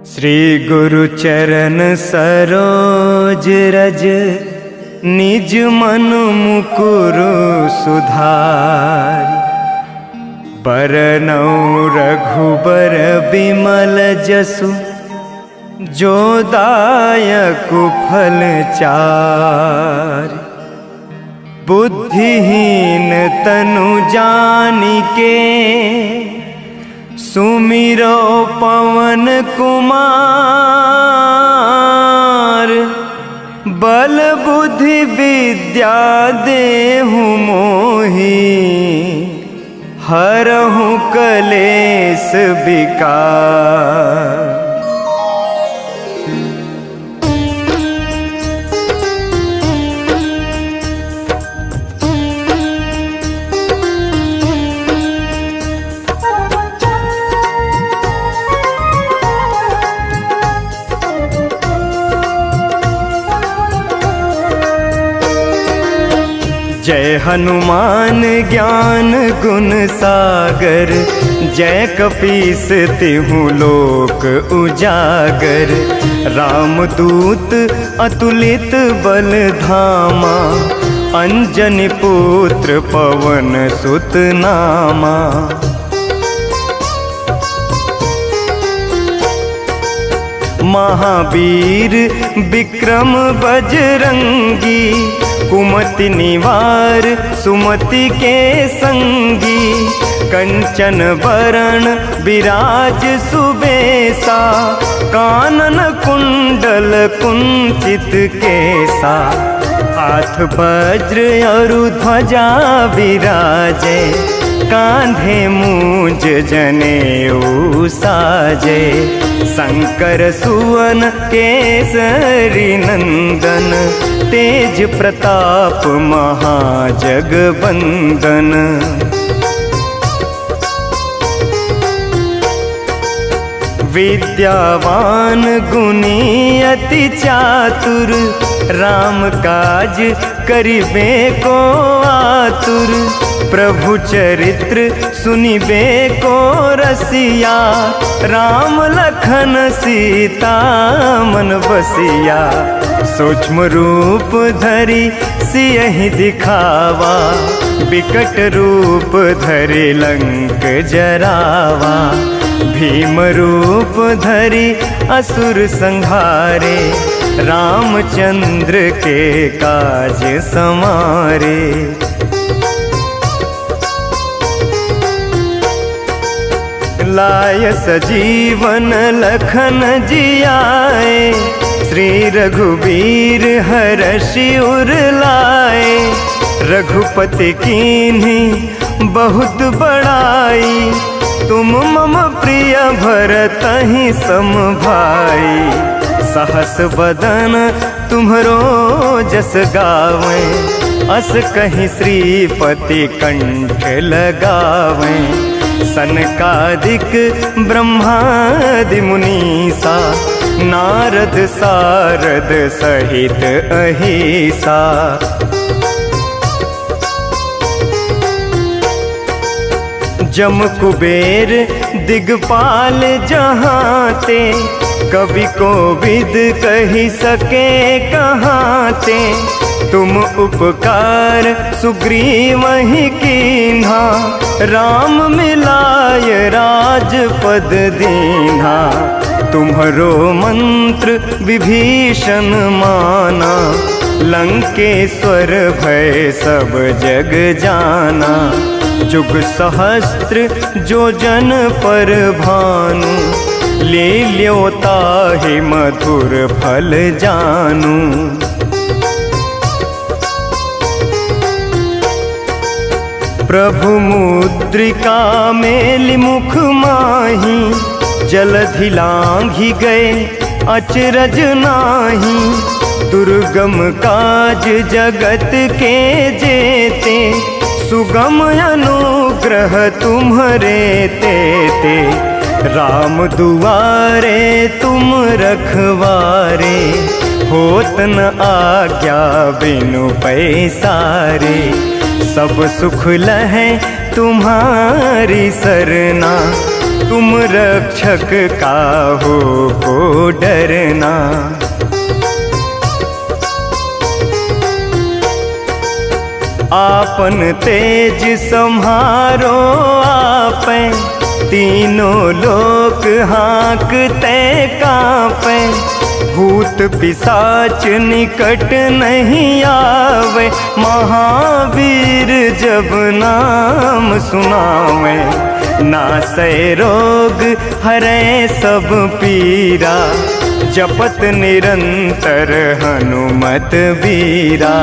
श्री गुरु चरण सरोज रज निज मन मुकुर सुधारि। बरनउँ रघुबर बिमल जसु जो दायक फल चारि। बुद्धिहीन तनु जानिके सुमिरो पवन कुमार। बल बुद्धि विद्या देहु मोहि हरहु कलेस विकार। जय हनुमान ज्ञान गुण सागर। जय कपीस तिहु लोक उजागर। रामदूत अतुलित बल धामा। अंजनी पुत्र पवन सुत नामा। महावीर विक्रम बजरंगी। कुमति निवार सुमति के संगी। कंचन बरण विराज सुबेसा। कानन कुंडल कुंचित केसा। हाथ वज्र और ध्वजा विराजे। कांधे मूंज जनेऊ साजे। शंकर सुवन केसरी नंदन। तेज प्रताप महाजगबंदन। विद्यावान गुणी अति चातुर। राम काज करिबे को आतुर। प्रभु चरित्र सुनिबे को रसिया। राम लखन सीता मन बसिया। सूक्ष्म रूप धरि सियहि दिखावा। विकट रूप धरि लंक जरावा। भीम रूप धरि असुर संहारे। रामचंद्र के काज समारे। लाय सजीवन लखन जियाए। श्री रघुबीर हरषि उर लाए। रघुपति कीन्ही बहुत बड़ाई। तुम मम प्रिय भरतहि सम भाई। सहस बदन तुम्हरो जस गावें। अस कहीं श्रीपति कंठ लगावें। सनकादिक ब्रह्मादि मुनीसा। नारद सारद सहित अहिसा। जम कुबेर दिगपाल जहाँते। कवि कोविद कहि सके कहाँते। तुम उपकार सुग्रीवहि कीन्हा। राम मिलाय राजपद दीन्हा। तुम्हरो मंत्र विभीषण माना। लंकेश्वर भय सब जग जाना। जुग सहस्त्र जो जन पर भानु। ले ल्यो ताहि मधुर फल जानू। प्रभु मुद्रिका मेलि मुख माही। जलधि लांघि गए अचरज नाही। दुर्गम काज जगत के जेते। सुगम अनुग्रह तुम्हरे तेते। राम दुआरे तुम रखवारे। होत न आज्ञा बिनु पैसारे। सब सुख लहै तुम्हारी सरना। तुम रक्षक काहो को डरना। आपन तेज सम्हारो आपे, तीनों लोक हाँकते कांपे। भूत पिशाच निकट नहीं आवे, महावीर जब नाम सुनावे। नासै रोग हरै सब पीरा, जपत निरंतर हनुमत बीरा।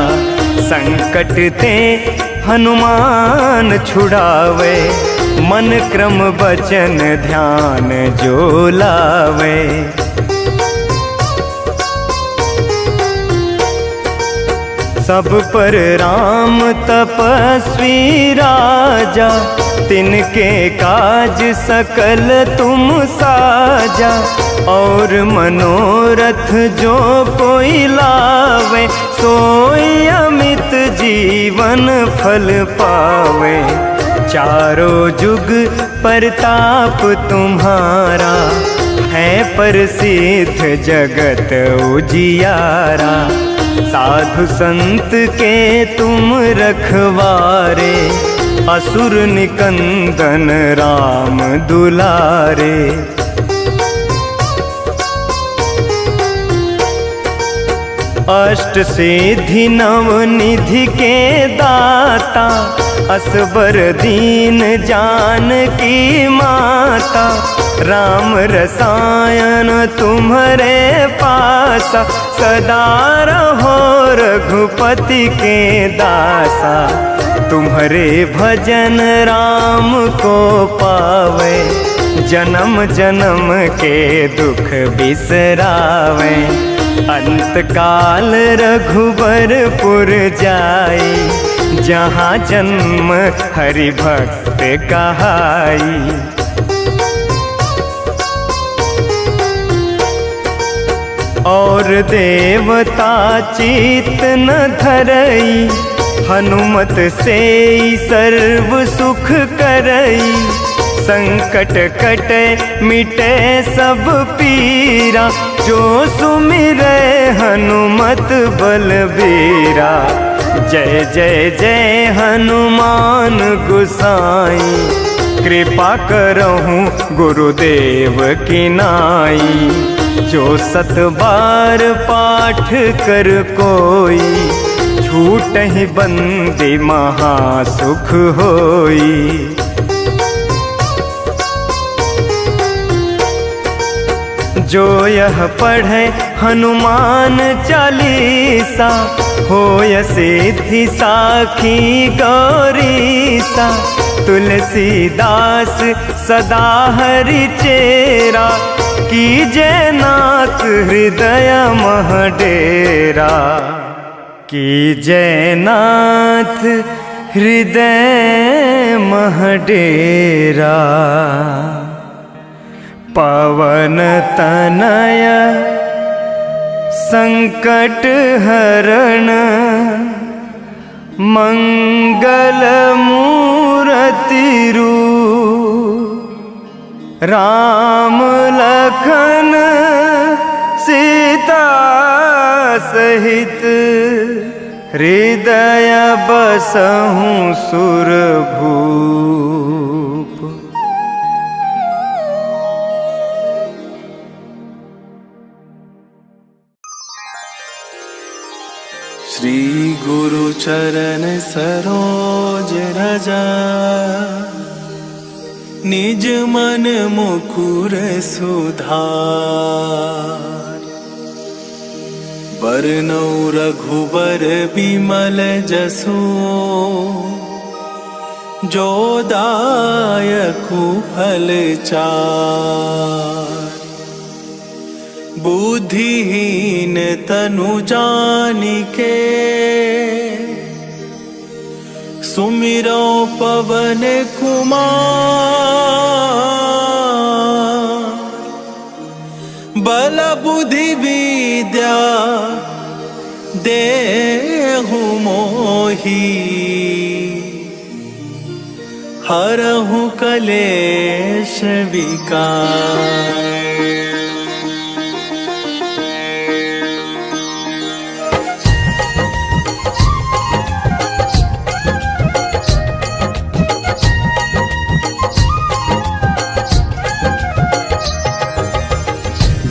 संकट ते हनुमान छुड़ावे, मन क्रम वचन ध्यान जो लावे। सब पर राम तपस्वी राजा, तिनके काज सकल तुम साजा। और मनोरथ जो कोई लावे, सोई अमित जीवन फल पावे। चारों जुग परताप तुम्हारा, है प्रसिद्ध जगत उजियारा। साधु संत के तुम रखवारे, असुर निकंदन राम दुलारे। अष्ट सिद्धि नव निधि के दाता, असबर दीन जानकी माता। राम रसायन तुम्हारे पासा, सदा रहो रघुपति के दासा। तुम्हारे भजन राम को पावे, जन्म जन्म के दुख बिसरावे। अंत काल रघुबरपुर जाई, जहाँ जन्म हरि भक्त कहाई। और देवता चित न धरई, हनुमत से सर्व सुख करई। संकट कटे मिटे सब पीरा, जो सुमिरै हनुमत बलबीरा। जय जय जय हनुमान गुसाई, कृपा करहूँ गुरुदेव की नाई। जो सत बार पाठ कर कोई, छूटहि बंदी महासुख होई। जो यह पढ़े हनुमान चालीसा, होय सिद्धि साखी गौरीसा। तुलसीदास सदा हरि चेरा, कीजय नाथ हृदय मह डेरा। कीजय नाथ हृदय मह डेरा। पवन तनय संकट हरण, मंगल मूरति रूप। राम लखन सीता सहित, हृदय बसहु सुरभूप। श्री गुरु चरण सरोज रजा, निज मन मुकुर सुधार। बरनौ रघुबर बिमल जसो, जो दायकु फल चार। बुद्धिहीन तनु जानिके, सुमिरो पवन कुमार। बल बुद्धि विद्या देहु मोहि, हरहु कलेश विकार।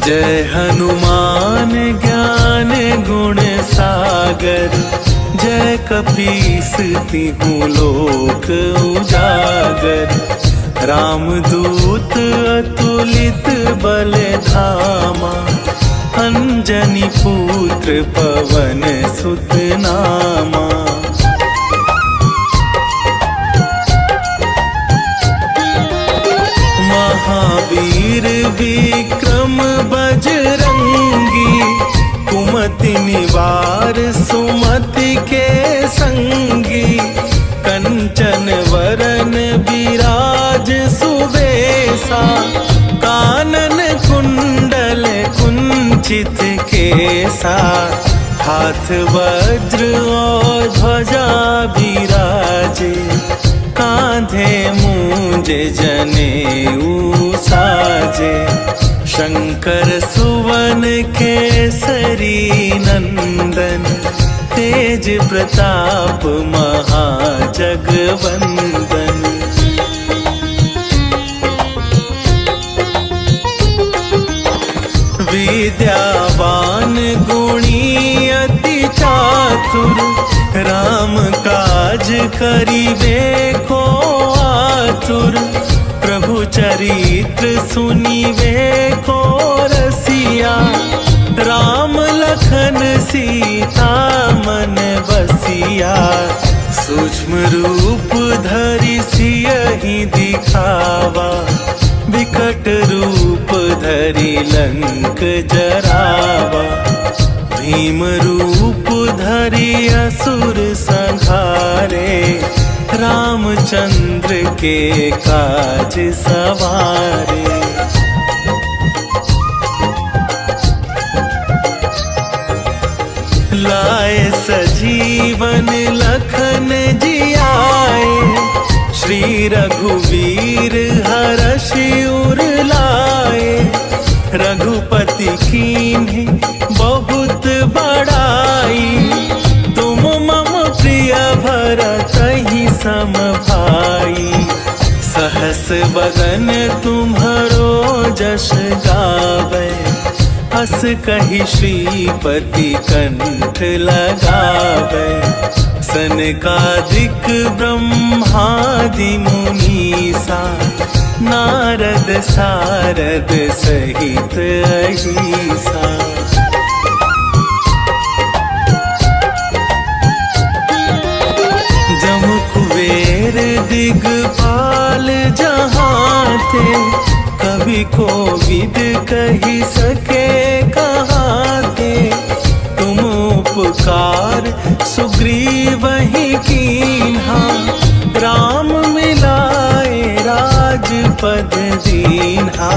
जय हनुमान ज्ञान गुण सागर, जय कपीस तिहुँ लोक उजागर। रामदूत अतुलित बल धामा, अंजनी पुत्र पवन सुत नामा। महावीर विक्रम बजरंगी, कुमति निवार सुमति के संगी। कंचन वरन विराज सुबेसा, कानन कुंडल कुंचित केसा। हाथ वज्र और ध्वजा विराजे, कांधे मूंज जनेऊ साजे। शंकर सुवन केसरी नंदन, तेज प्रताप महाजगवंदन। विद्यावान गुणी अति चातुर, राम काज करिबे को आतुर। प्रभु चरित्र सुनिबे को रसिया, राम लखन सीता मन बसिया। सूक्ष्म रूप धरि सियहि दिखावा, विकट रूप धरि लंक जरावा। भीम रूप धरि असुर संहारे, रामचंद्र के काज सवारे। लाए सजीवन लखन जियाए, श्री रघुवीर हरषि उर लाए। रघुपति कीन्ही बहुत बड़ाई, तुम मम प्रिय भरतहि सम भाई। सहस बदन तुम्हरो जस गावे, हस कहि श्रीपति कंठ लगावे। सनकादिक ब्रह्मादि मुनीसा, नारद सारद सहित अहिसा। जम कुबेर दिगपाल जहाते, कवि कोविद कहि सके कहाते। तुम उपकार सुग्रीवहि कीन्हा, राम मिलाए राजपद दीन्हा।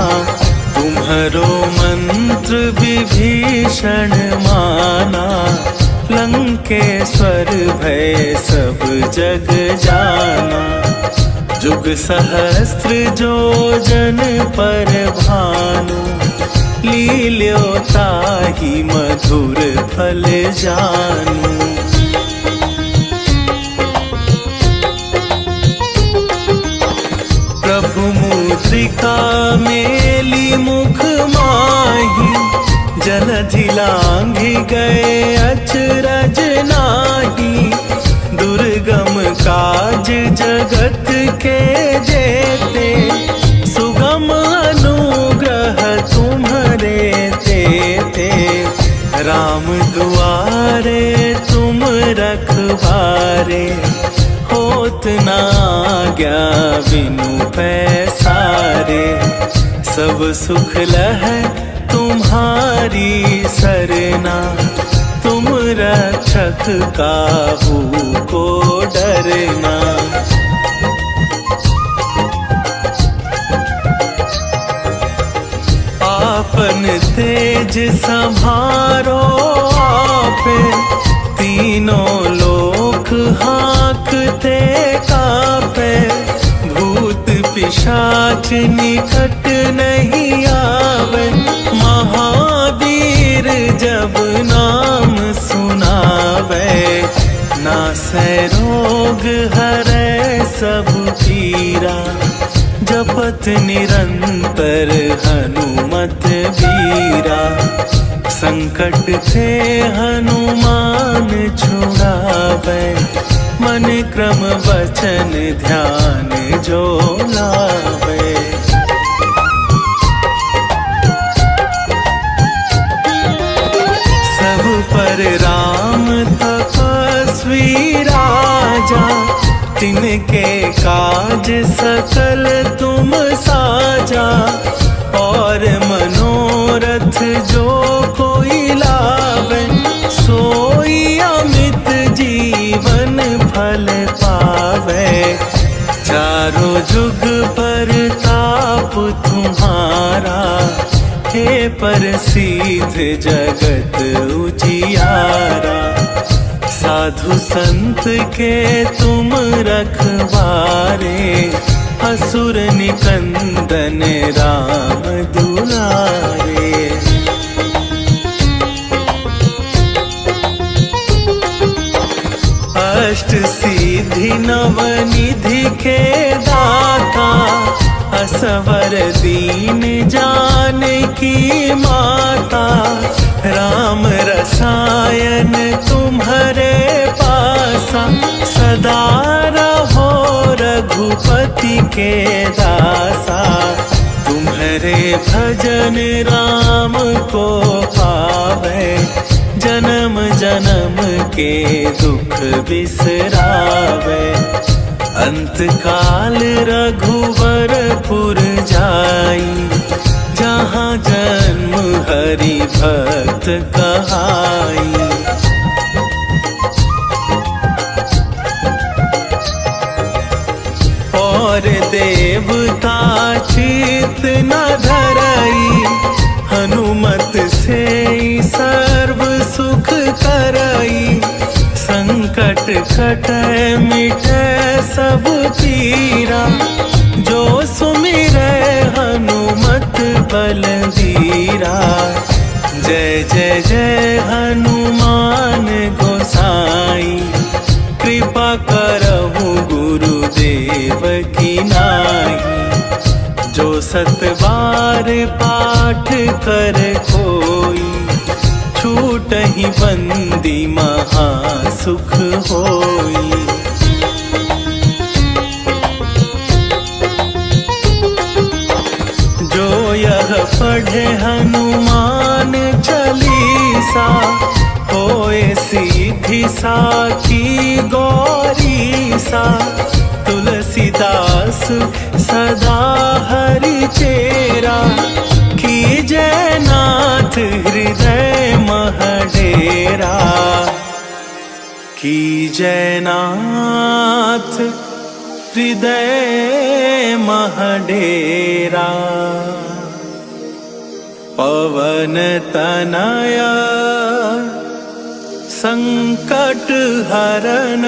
तुम्हरो मंत्र विभीषण माना, लंकेश्वर भय सब जग जाना। जुग सहस्त्र जो जन पर भानु, लील्यो ताहि मधुर फल जानू। प्रभु मुद्रिका मेली मुख माही, जलधि लांघि गए अचरज नाही। दुर्गम काज जगत के जेते, सुगम अनुग्रह तुम्हरे तेते। राम दुआरे तुम रखवारे, होत न आज्ञा बिनु पैसारे। सब सुख लहै तुम्हारी सरना, तुम रक्षक काहू को डरना। आपन तेज संभारो आपे, तीनों लोक हाँकते कापे। पिशाच निकट नहीं आवे। महावीर जब नाम सुनावे, नासै रोग हरै सब पीरा। जपत निरंतर हनुमत बीरा, संकट से हनुमान छुड़ावे। मन क्रम वचन ध्यान जो लावे। सब पर राम तपस्वी राजा, तिनके काज सकल तुम साजा। और मनोरथ जो कोई लावे, सोई अमित जीवन फल पावे। चारों जुग पर ताप तुम्हारा, हे प्रसिद्ध जगत उजियारा। साधु संत के तुम रखवारे, असुर निकंदन राम दुलारे। अष्ट सिद्धि नव निधि के दाता, असवर दीन जानकी माता। राम रसायन तुम्हारे पासा, सदा रहो रघुपति के दासा। तुम्हारे भजन राम को पावे, जन्म जन्म के दुख बिसरावे। अंत काल रघुवरपुर जाई, जहाँ जन्म हरि भक्त कहाई। और देवता चित न धरई, हनुमत से सर्व सुख करई। संकट कटै मिटै सब पीरा, जो सुमिरै हनुमत बलबीरा। जय जय जय हनुमान गोसाई, कृपा करहु गुरुदेव की नाई। जो सत बार पाठ कर कोई, छूटहि बंदी महा सुख होई। जो यह पढ़े हनुमान चालीसा, होए सीधी साखी गौरीसा। तुलसीदास सदा हरि चेरा, कीजय नाथ हृदय महडेरा। कीजय नाथ हृदय महडेरा। पवन तनया संकट हरन,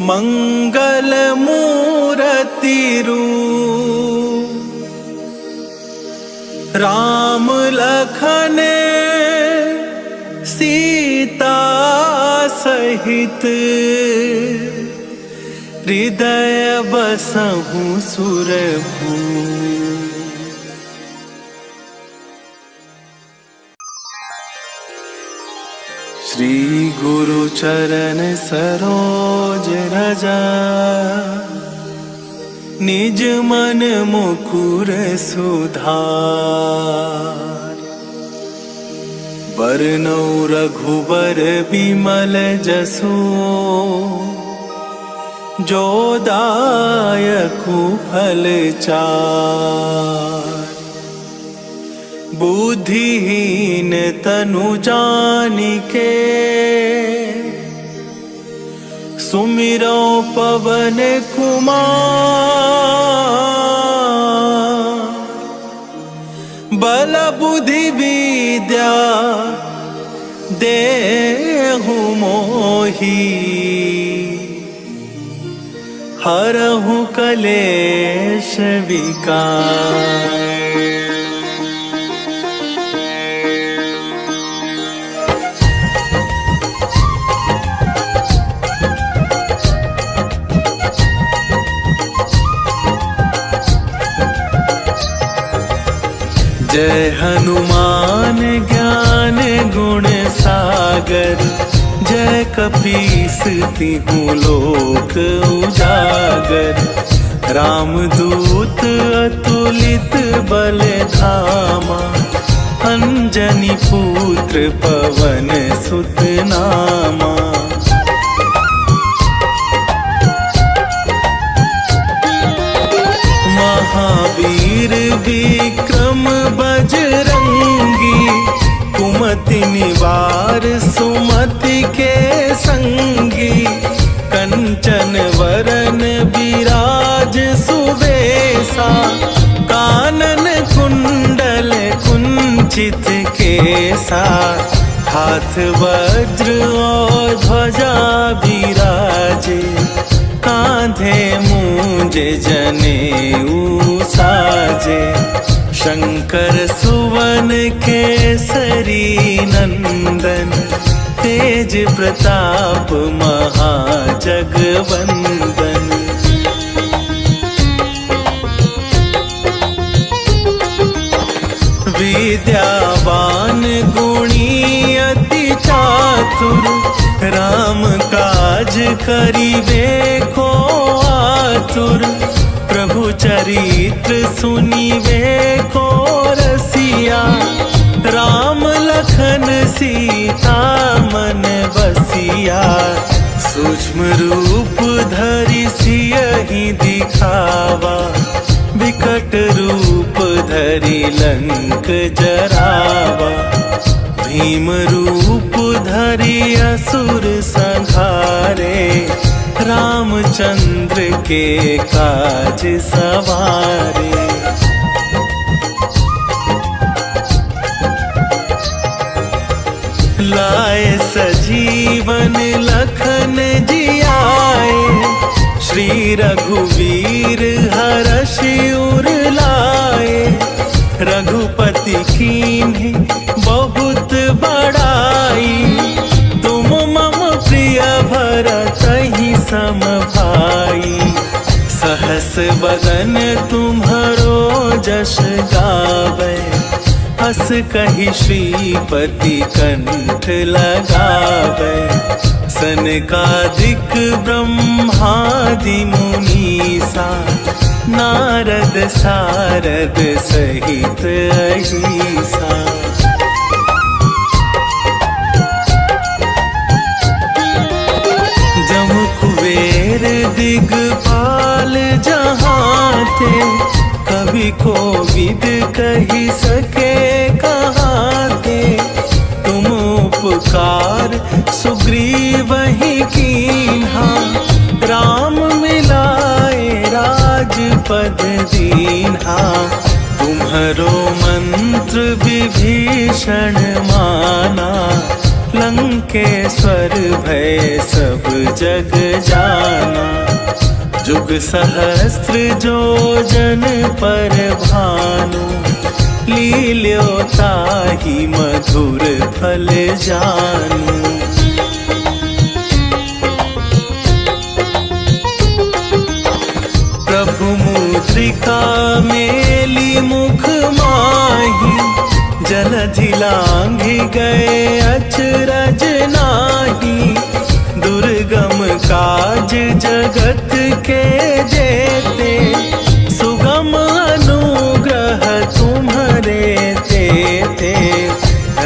मंगल मूर्ति रूप। राम लखन सीता सहित, हृदय बसहु सुरभूप। श्री गुरु चरण सरोज रजा, निज मन मुकुर सुधार। बरनौ रघुबर बिमल जसु, जो दायकु फल चार। बुद्धिहीन तनु जानिके, सुमिरो पवन कुमार। बल बुद्धि विद्या देहु मोहि, हरहु कलेश विकार। जय हनुमान ज्ञान गुण सागर, जय कपीस तिहुँ लोक उजागर। रामदूत अतुलित बल धामा, अंजनी पुत्र पवन सुत नामा। महावीर विक्रम बजरंगी, कुमति निवार सुमति के संगी। कंचन वरन विराज सुबेसा, कानन कुंडल कुंचित केसा। हाथ वज्र और ध्वजा विराजे, कांधे मूंज जनेऊ साजे। शंकर सुवन केसरी नंदन, तेज प्रताप महाजगवंदन। विद्यावान गुणी अति चातुर, राम काज करिबे को आतुर। प्रभु चरित्र सुनिबे को रसिया, राम लखन सीता मन बसिया। सूक्ष्म रूप धरि सियहि दिखावा, विकट रूप धरि लंक जरावा। भीम रूप धरि असुर संहारे, रामचंद्र के काज सवारे। लाए सजीवन लखन जियाए, श्री रघुवीर हरषि उर लाए। रघुपति कीन्ही बहुत बड़ाई, तुम मम प्रिय भरतहि सम भाई। सहस बदन तुम्हरो जस गावे, हस कहि श्रीपति कंठ लगावे। सनकादिक ब्रह्मादि मुनीसा, नारद सारद सहित अहिसा। जम कुबेर दिगपाल जहाते, कवि कोविद कहि सके कहाते। तुम उपकार सुग्रीवहि कीन्हा, राम मिलाए राजपद दीन्हा। तुम्हरो मंत्र विभीषण माना, लंकेश्वर भय सब जग जाना। जुग सहस्त्र जो जन पर भानु, लील्यो ताहि मधुर फल जानू। प्रभु मुद्रिका मेली मुख माही, जलधि लांघि गए अचरज नाही। दुर्गम काज जगत के जेते, सुगम अनुग्रह तुम्हरे तेते।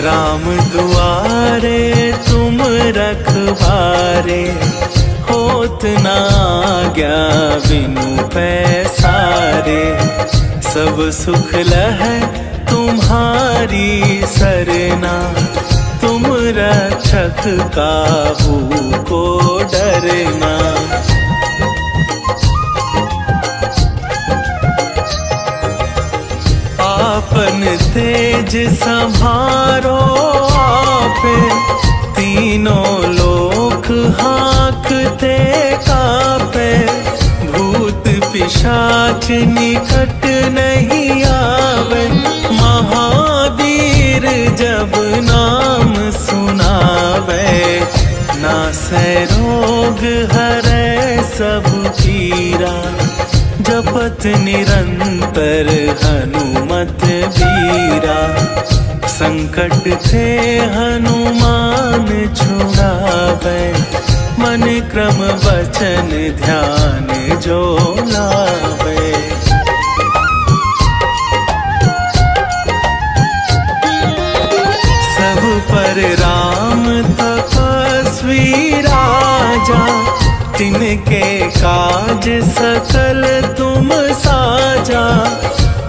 राम दुआरे तुम रखवारे, होत न आज्ञा बिनु पैसारे। सब सुख लहै तुम्हारी सरना, तुम रक्षक काहू को डरना। आपन तेज संभारो आपे, तीनों लोक हाँकते कापे। पिशाच निकट नहीं आवे। महावीर जब नाम सुनावे, नासै रोग हरै सब पीरा। जपत निरंतर हनुमत बीरा, संकट से हनुमान छुड़ावे। मन क्रम वचन ध्यान जो लावे। सब पर राम तपस्वी राजा, तिनके काज सकल तुम साजा।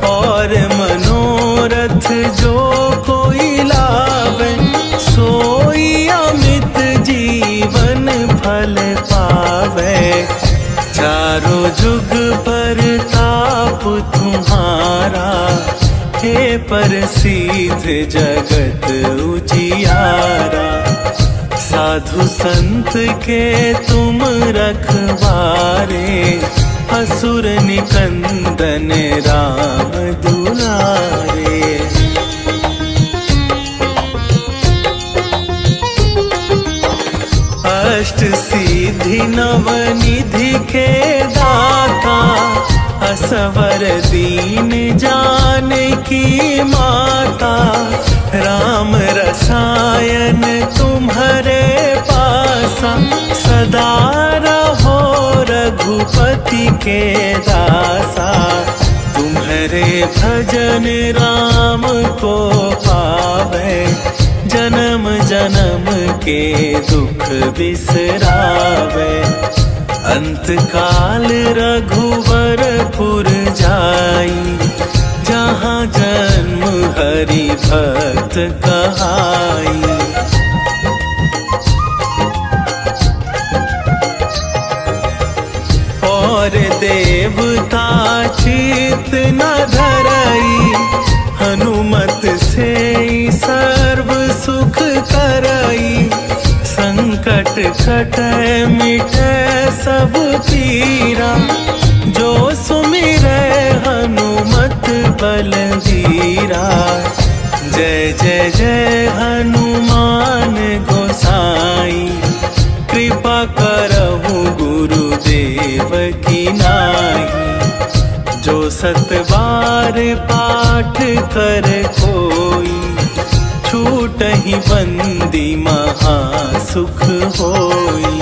और मनोरथ जो कोई लावे, सोई अमित जीवन फल पावे। चारों जुग परताप तुम्हारा, हे प्रसिद्ध जगत उजियारा। साधु संत के तुम रखवारे, असुर निकंदन राम दुलारे। अष्ट सिद्धि नव निधि के दाता, असवर दीन जानकी माता। राम रसायन तुम्हारे पासा, सदा रहो रघुपति के दासा। तुम्हारे भजन राम को पावे, जन्म जन्म के दुख बिसरावे। अंत काल रघुवरपुर जाई, जहाँ जन्म हरि भक्त कहाई। और देवता चित न धरई, हनुमत से सर्व सुख करई। संकट कटै मिटै सब पीरा, जो सुमिरै हनुमत बलवीरा। जय जय जय हनुमान गोसाई, कृपा करहु गुरुदेव की नाई। जो सत बार पाठ कर कोई, छूटहि बंदी महा सुख होई।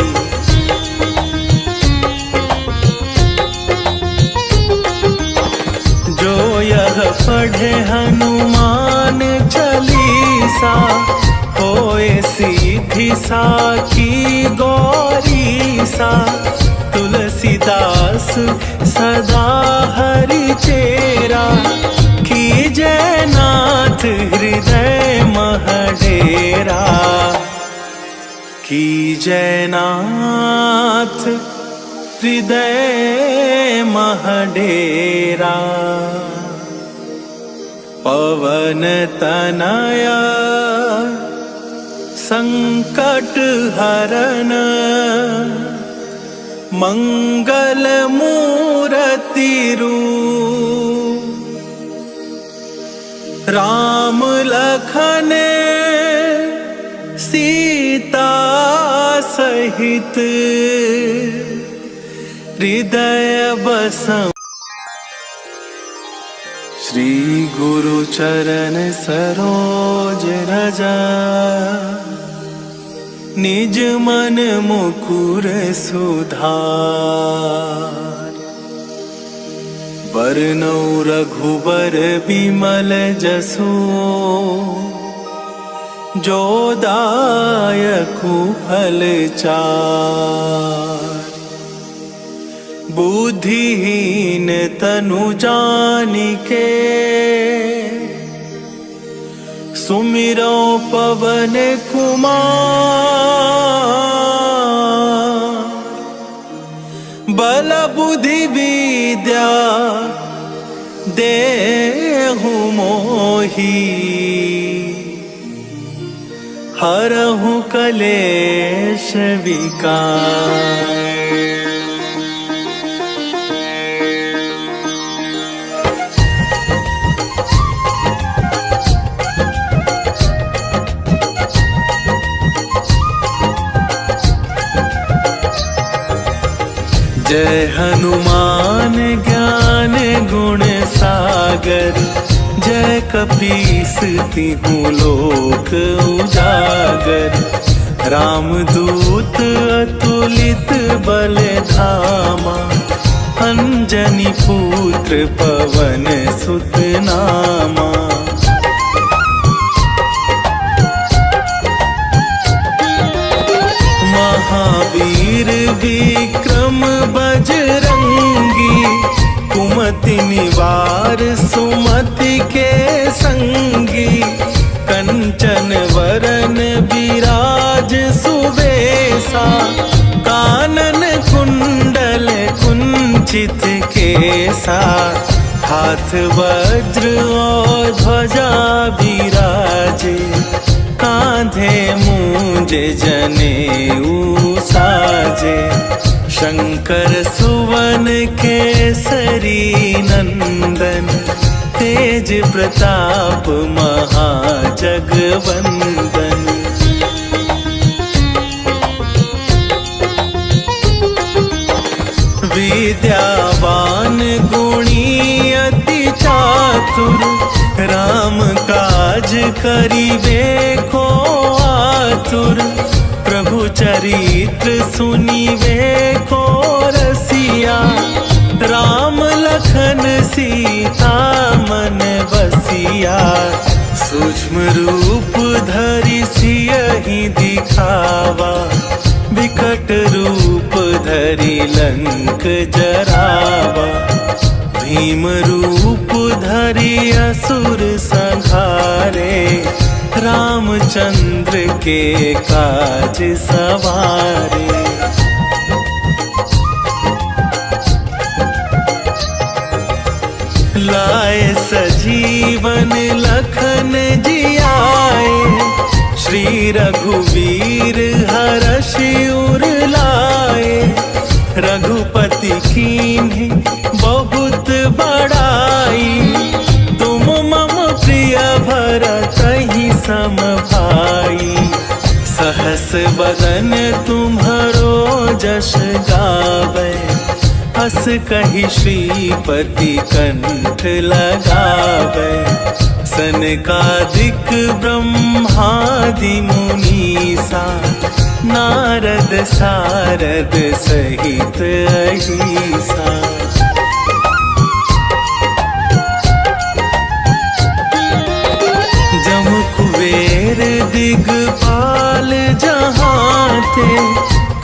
जो यह पढ़े हनुमान चालीसा, होए सीधी साखी गौरीसा। तुलसीदास सदा हरि चेरा, कीजय नाथ हृदय महडेरा। कीजय नाथ हृदय महडेरा। पवन तनया संकट हरन, मंगल मूर्ति रूप। राम लखन सीता सहित, हृदय बसं। श्री गुरु चरण सरोज रजा, निज मन मुकुर सुधार। बरनौ रघुबर बिमल जसु, जो दायकु फल चार। बुद्धिहीन तनु जानिके, सुमिरो पवन कुमार। बल बुद्धि विद्या देहु मोहि, हरहु कलेश विकार। जय हनुमान ज्ञान गुण सागर, जय कपीस तिहु लोक उजागर। रामदूत अतुलित बल धामा, अंजनी पुत्र पवन सुत नामा। महावीर विक्रम बजरंगी, कुमति निवार सुमति के संगी। कंचन वरन विराज सुवेशा, कानन कुंडल कुंचित केसा। हाथ वज्र और ध्वजा विराजे, कांधे मूंज जनेऊ साजे। शंकर सुवन केसरी नंदन, तेज प्रताप महाजगवंदन। विद्यावान गुणी अति चातुर, राम काज करिबे को आतुर। प्रभु चरित्र सुनिबे को रसिया, राम लखन सीता मन बसिया। सूक्ष्म रूप धरि सियहि दिखावा, विकट रूप धरि लंक जरावा। भीम रूप धरि असुर संहारे, रामचंद्र के काज सवारे। लाए सजीवन लखन जियाए, श्री रघुवीर हरषि उर लाए। रघुपति कीन्ही बहुत बड़ाई, तुम मम प्रिय भरतहि सम भाई। सहस बदन तुम्हरो जस गावे, हस कहि श्रीपति कंठ लगावे। सनकादिक ब्रह्मादि मुनीसा, नारद सारद सहित अहिसा। जम कुबेर दिगपाल जहाते,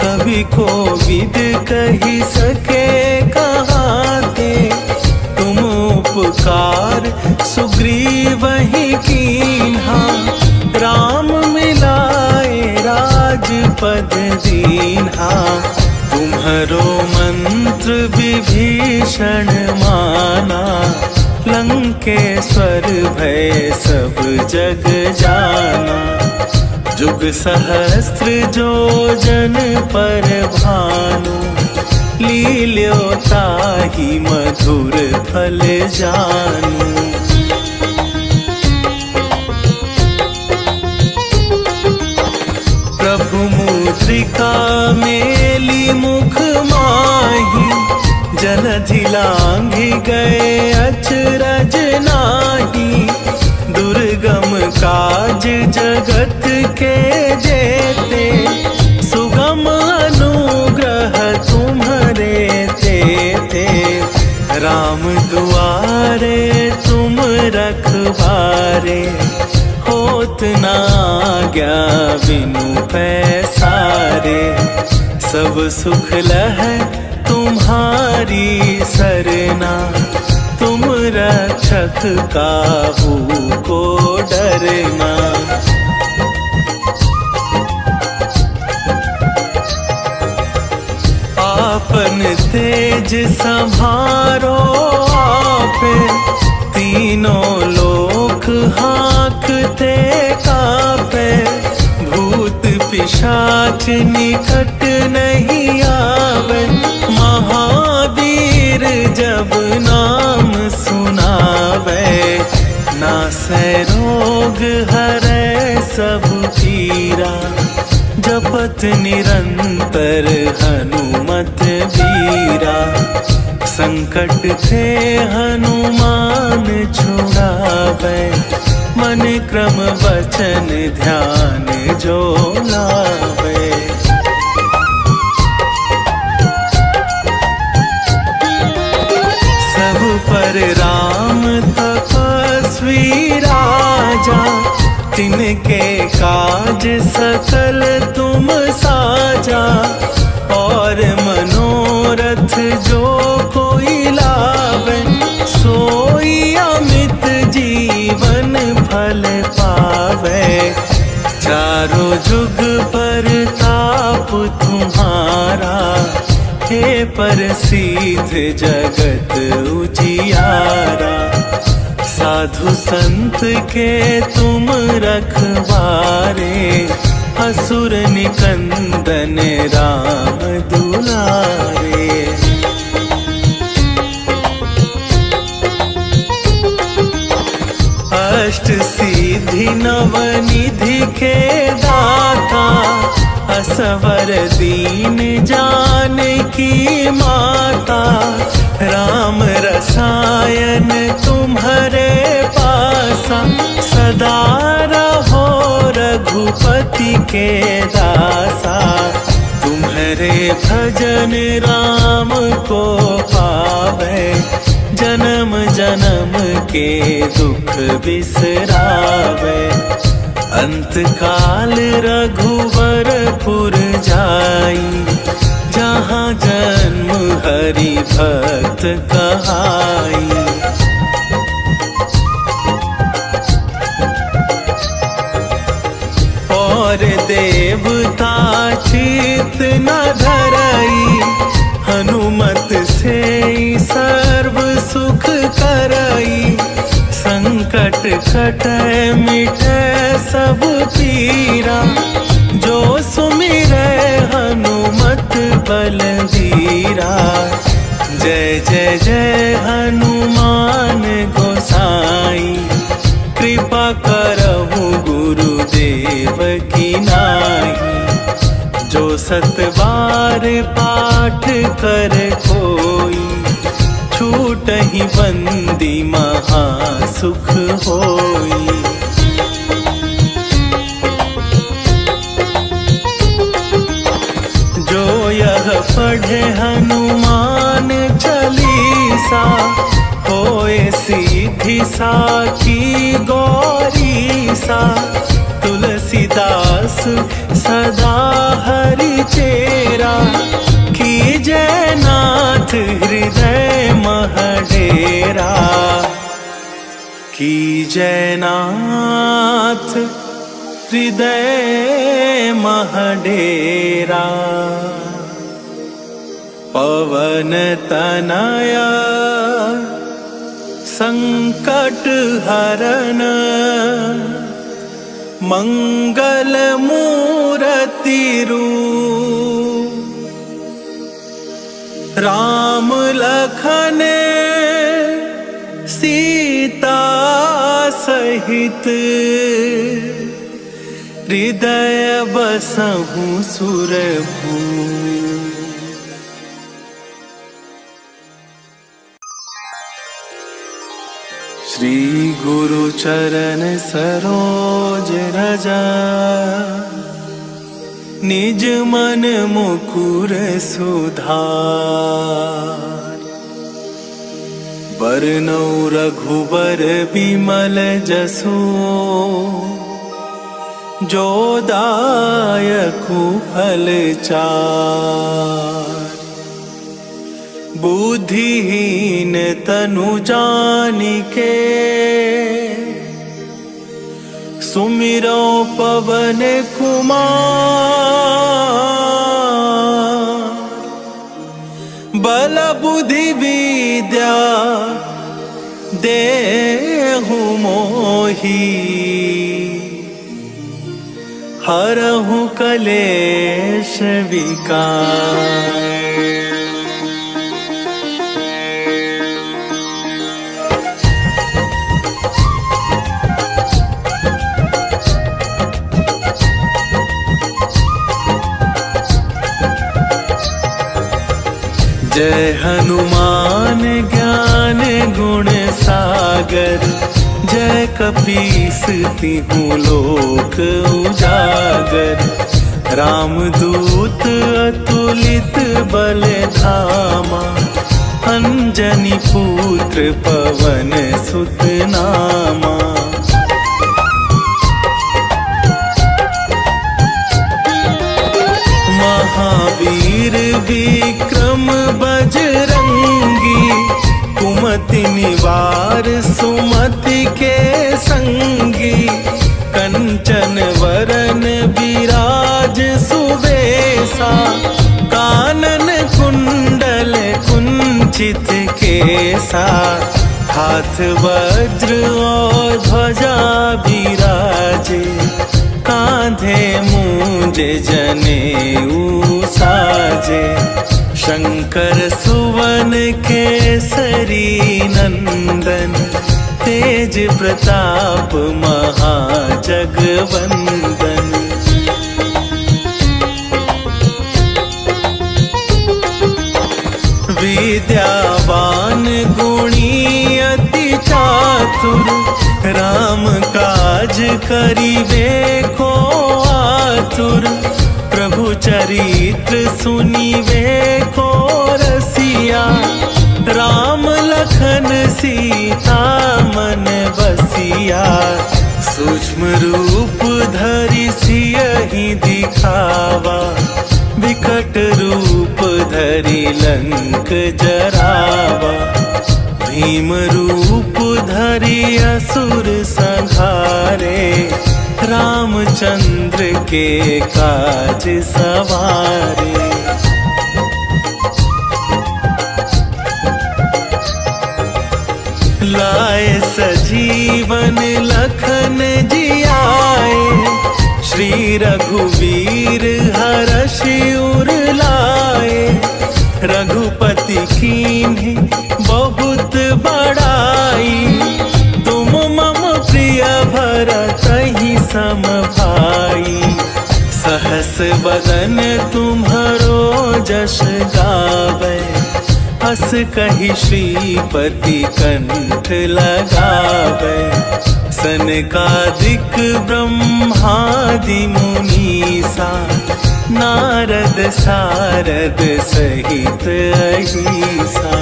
कवि कोविद कहि सके कहाते। तुम उपकार सुग्रीवहि कीन्हा, राम मिलाए राजपद दीन्हा। तुम्हरो मंत्र विभीषण माना, लंकेश्वर भय सब जग जाना। जुग सहस्त्र जो जन पर भानु, लील्यो ताहि मधुर फल जानू। प्रभु मुद्रिका मेली मुख माही, जलधि लांघि गए अचरज नाही। दुर्गम काज जगत के जेते, सुगम अनुग्रह तुम्हरे तेते। राम दुआरे तुम रखवारे, होत न आज्ञा बिनु पैसारे। सब सुख लहै तुम्हारी सरना, तुम रक्षक काहू को डरना। आपन तेज संभारो आपे, तीनों लोक हाँकते कापे। भूत पिशाच निकट नहीं आवे, महावीर जब नाम सुनावे। नासै रोग हरै सब पीरा, जपत निरंतर हनुमत बीरा। संकट थे हनुमान छुड़ावे, मन क्रम वचन ध्यान जो लावे। सब पर राम तपस्वी राजा, तिनके काज सकल तुम साजा। और मनोरथ जो कोई लावे, सोई अमित जीवन फल पावे। चारों जुग पर ताप तुम्हारा, हे प्रसिद्ध जगत उजियारा। साधु संत के तुम रखवारे, असुर निकंदन राम दुलारे। अष्ट सिद्धि नवनिधि के दाता, असवर दीन जानकी माता। राम रसायन तुम्हारे पासा, सदा रहो रघुपति के दासा। तुम्हारे भजन राम को पावे, जन्म जन्म के दुख बिसरावे। अंत काल रघुवरपुर जाई, जहाँ जन्म हरि भक्त कहाई। और देवता चित न धरई, हनुमत से सर्व सुख करई। संकट कटै मिटै सब पीरा, जो सुमिरै हनुमत बलबीरा। जय जय जय हनुमान गोसाई, कृपा करहु गुरुदेव की नाई। जो सत बार पाठ कर कोई, छूटहि बंदी महासुख होई। जो यह पढ़े हनुमान चालीसा, होए सिद्धि साखी गौरीसा। तुलसीदास सदा हरि चेरा, कीजय नाथ हृदय महडेरा। कीजय नाथ हृदय महडेरा। पवन तनया संकट हरन, मंगल मूरति रूप। राम लखन सीता सहित, हृदय बसहु सुरभूप। श्री गुरु चरण सरोज रजा, निज मन मुकुर सुधार। बरनौ रघुबर बिमल जसु, जो दायकु फल चार। बुद्धिहीन तनु जानिके, सुमिरो पवन कुमार। बल बुद्धि विद्या देहु मोहि, हरहु कलेश विकार। जय हनुमान ज्ञान गुण सागर, जय कपीस तिहु लोक उजागर। रामदूत अतुलित बल धामा, अंजनी पुत्र पवन सुत नामा। महावीर विक्रम बजरंगी, कुमति निवार सुमति के संगी। कंचन वरन विराज सुवेशा, कानन कुंडल कुंचित केसा। हाथ वज्र और ध्वजा विराजे, कांधे मूंज जनेऊ साजे। शंकर सुवन केसरी नंदन, तेज प्रताप महाजगवंदन। विद्यावान गुणी अति चातुर, राम काज करिबे को आतुर। प्रभु चरित्र सुनिबे को रसिया, राम लखन सीता मन बसिया। सूक्ष्म रूप धरि सियहि दिखावा, विकट रूप धरि लंक जरावा। भीम रूप धरि असुर संहारे, रामचंद्र के काज सवारे। लाए सजीवन लखन जियाए, श्री रघुवीर हरषि उर लाए। रघुपति कीन्ही बहुत बड़ाई, तुम मम प्रिय भरतहि सम भाई। सहस बदन तुम्हरो जस गावे, हस कहि श्रीपति कंठ लगावे। सनकादिक ब्रह्मादि मुनीसा, नारद सारद सहित अहिसा।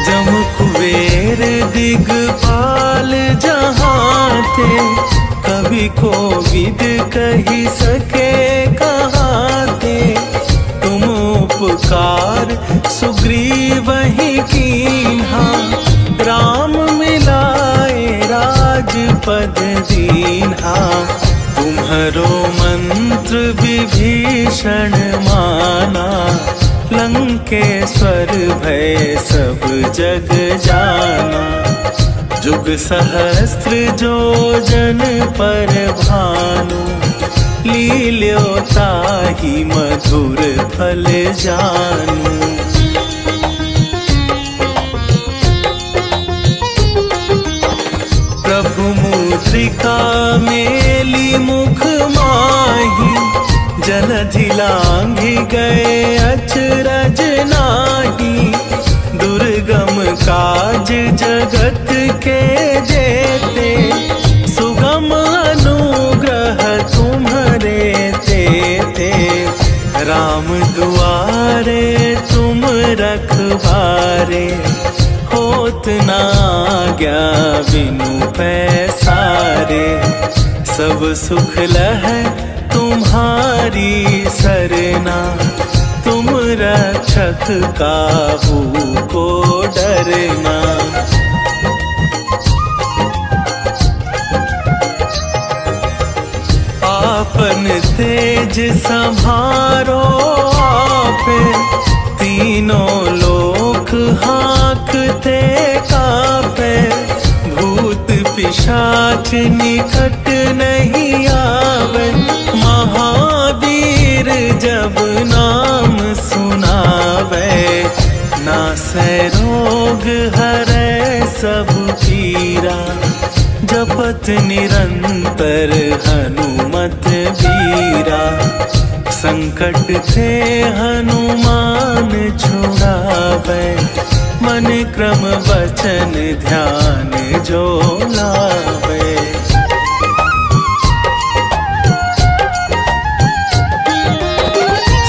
जम कुबेर दिगपाल जहाते, कवि कोविद कहि सके कहाते। तुम उपकार सुग्रीवहि कीन्हा, राम मिलाए राजपद दीन्हा। तुम्हरो मंत्र विभीषण माना, लंकेश्वर भय सब जग जाना। जुग सहस्त्र जो जन पर भानु, लील्यो ताहि मधुर फल जानू। प्रभु मुद्रिका मेली मुख माही, जलधि लांघि गए अचरज नाही। दुर्गम काज जगत के जेते, सुगम अनुग्रह तुम्हरे तेते। राम दुआरे तुम रखवारे, होत न आज्ञा बिनु पैसारे। सब सुख लहै तुम्हारी सरना, तुम रक्षक काहू को डरना। आपन तेज संभारो आपे, तीनों लोक हाँकते कापे। भूत पिशाच निकट नहीं आवे, महावीर जब नाम सुनावे। नासै रोग हरै सब पीरा, जपत निरंतर हनुमत हनुमत बीरा। संकट थे हनुमान छुड़ावे, मन क्रम वचन ध्यान जो लावे।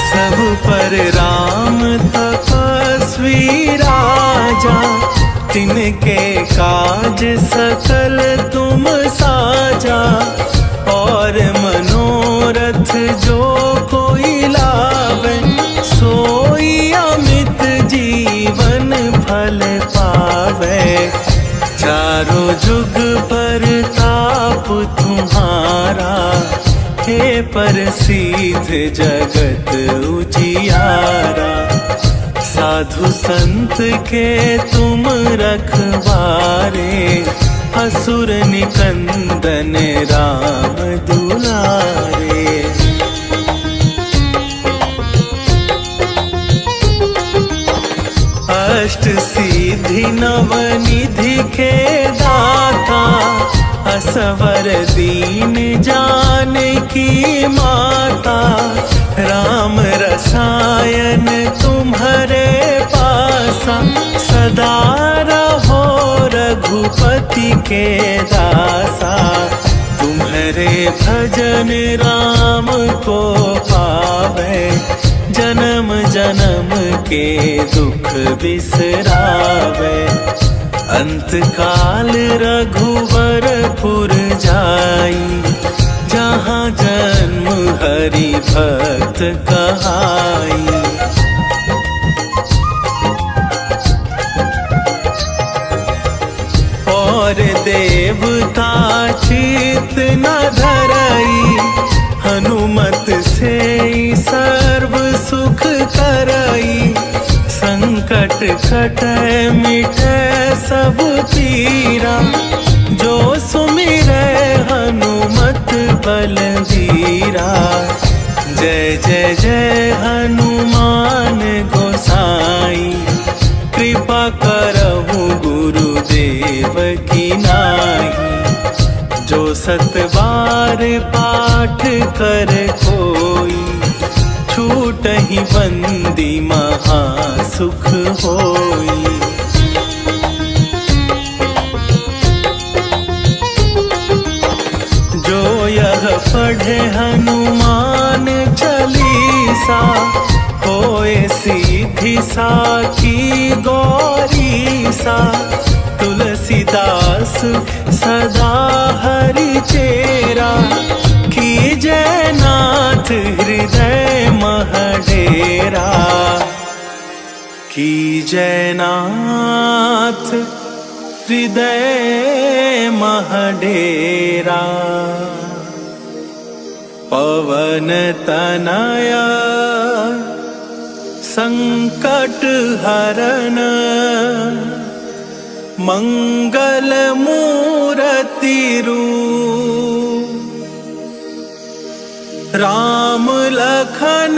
सब पर राम तपस्वी राजा, तिनके काज सकल तुम साजा। और मनोरथ जो कोई लावे, सोई अमित जीवन फल पावे। चारों जुग पर ताप तुम्हारा, हे प्रसिद्ध जगत उजियारा। साधु संत के तुम रखवारे, असुर निकंदन राम दुलारे। अष्ट सिद्धि नवनिधि के दाता, असवर दीन जानकी माता। राम रसायन तुम्हारे पासा, सदा रहो रघुपति के दासा। तुम्हारे भजन राम को पावे, जन्म जन्म के दुख बिसरावे। अंत काल रघुवरपुर जाई, जहाँ जन्म हरि भक्त कहाई। और देवता चित न धरई, हनुमत से सर्व सुख करई। संकट कटै मिटै सब पीरा, जो सुमिरै हनुमत बलवीरा। जय जय जय हनुमान गोसाई, कृपा करहु गुरुदेव की नाई। जो सत बार पाठ कर कोई, छूटहि बंदी महासुख होई। जो यह पढ़े हनुमान चालीसा, होए सिद्धि साखी गौरीसा। तुलसीदास सदा हरि चेरा, कीजै नाथ हृदय महडेरा। कीजै नाथ हृदय महडेरा। पवन तनया संकट हरन, मंगल मूरति रूप। राम लखन